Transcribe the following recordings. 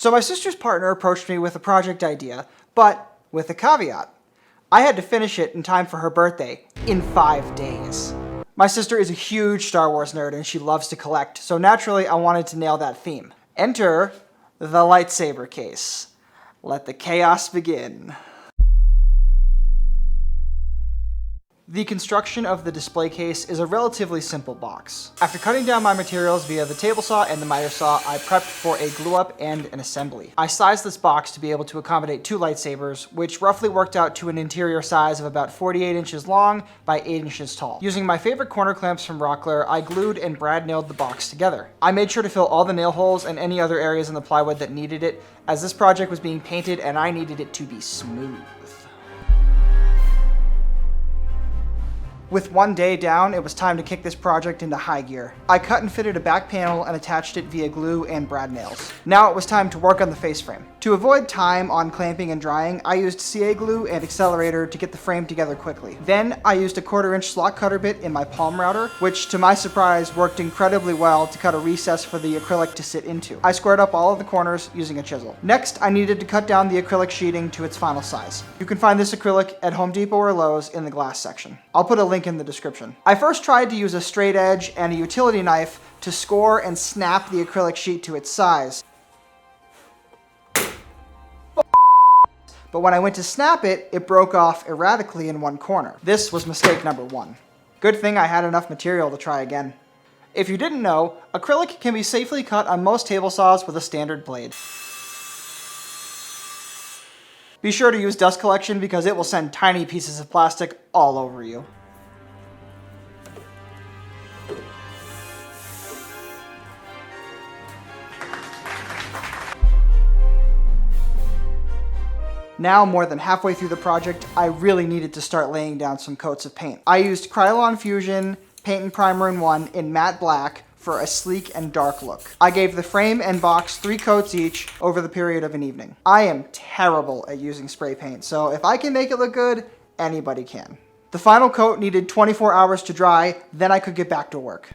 So my sister's partner approached me with a project idea, but with a caveat. I had to finish it in time for her birthday, in 5 days. My sister is a huge Star Wars nerd and she loves to collect, so naturally I wanted to nail that theme. Enter the lightsaber case. Let the chaos begin. The construction of the display case is a relatively simple box. After cutting down my materials via the table saw and the miter saw, I prepped for a glue up and an assembly. I sized this box to be able to accommodate 2 lightsabers, which roughly worked out to an interior size of about 48 inches long by 8 inches tall. Using my favorite corner clamps from Rockler, I glued and brad nailed the box together. I made sure to fill all the nail holes and any other areas in the plywood that needed it, as this project was being painted and I needed it to be smooth. With 1 day down, it was time to kick this project into high gear. I cut and fitted a back panel and attached it via glue and brad nails. Now it was time to work on the face frame. To avoid time on clamping and drying, I used CA glue and accelerator to get the frame together quickly. Then I used a 1/4 inch slot cutter bit in my palm router, which to my surprise worked incredibly well to cut a recess for the acrylic to sit into. I squared up all of the corners using a chisel. Next, I needed to cut down the acrylic sheeting to its final size. You can find this acrylic at Home Depot or Lowe's in the glass section. I'll put a link in the description. I first tried to use a straight edge and a utility knife to score and snap the acrylic sheet to its size. But when I went to snap it, it broke off erratically in one corner. This was mistake number 1. Good thing I had enough material to try again. If you didn't know, acrylic can be safely cut on most table saws with a standard blade. Be sure to use dust collection because it will send tiny pieces of plastic all over you. Now, more than halfway through the project, I really needed to start laying down some coats of paint. I used Krylon Fusion Paint and Primer in 1 in matte black for a sleek and dark look. I gave the frame and box 3 coats each over the period of an evening. I am terrible at using spray paint, so if I can make it look good, anybody can. The final coat needed 24 hours to dry, then I could get back to work.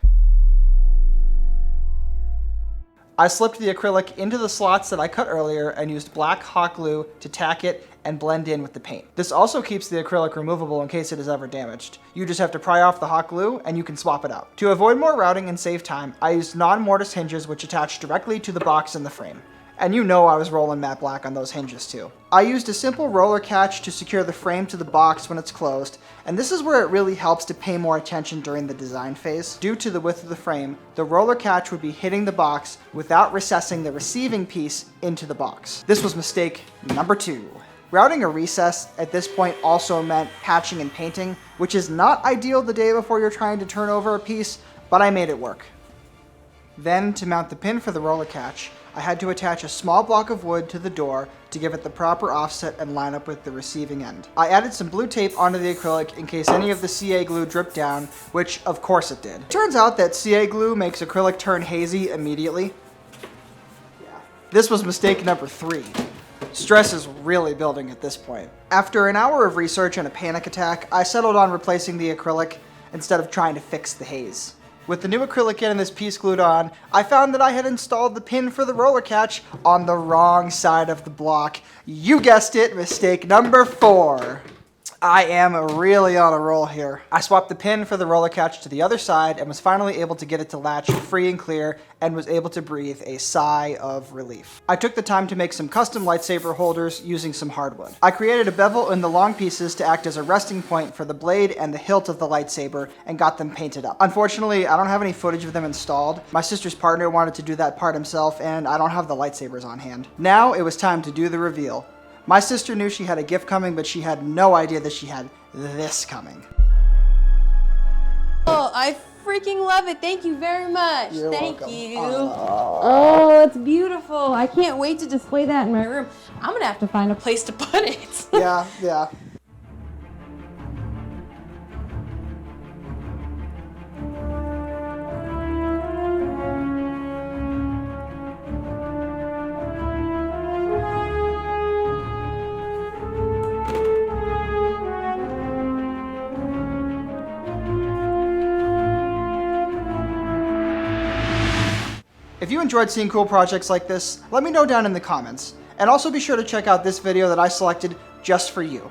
I slipped the acrylic into the slots that I cut earlier and used black hot glue to tack it and blend in with the paint. This also keeps the acrylic removable in case it is ever damaged. You just have to pry off the hot glue and you can swap it out. To avoid more routing and save time, I used non-mortise hinges which attach directly to the box and the frame. And you know I was rolling matte black on those hinges too. I used a simple roller catch to secure the frame to the box when it's closed, and this is where it really helps to pay more attention during the design phase. Due to the width of the frame, the roller catch would be hitting the box without recessing the receiving piece into the box. This was mistake number 2. Routing a recess at this point also meant patching and painting, which is not ideal the day before you're trying to turn over a piece, but I made it work. Then, to mount the pin for the roller catch, I had to attach a small block of wood to the door to give it the proper offset and line up with the receiving end. I added some blue tape onto the acrylic in case any of the CA glue dripped down, which of course it did. It turns out that CA glue makes acrylic turn hazy immediately. This was mistake number 3. Stress is really building at this point. After an hour of research and a panic attack, I settled on replacing the acrylic instead of trying to fix the haze. With the new acrylic in and this piece glued on, I found that I had installed the pin for the roller catch on the wrong side of the block. You guessed it, mistake number 4. I am really on a roll here. I swapped the pin for the roller catch to the other side and was finally able to get it to latch free and clear and was able to breathe a sigh of relief. I took the time to make some custom lightsaber holders using some hardwood. I created a bevel in the long pieces to act as a resting point for the blade and the hilt of the lightsaber and got them painted up. Unfortunately, I don't have any footage of them installed. My sister's partner wanted to do that part himself and I don't have the lightsabers on hand. Now it was time to do the reveal. My sister knew she had a gift coming, but she had no idea that she had this coming. Oh, I freaking love it. Thank you very much. You're Thank welcome. you. Oh, it's beautiful. I can't wait to display that in my room. I'm going to have to find a place to put it. Yeah. If you enjoyed seeing cool projects like this, let me know down in the comments. And also be sure to check out this video that I selected just for you.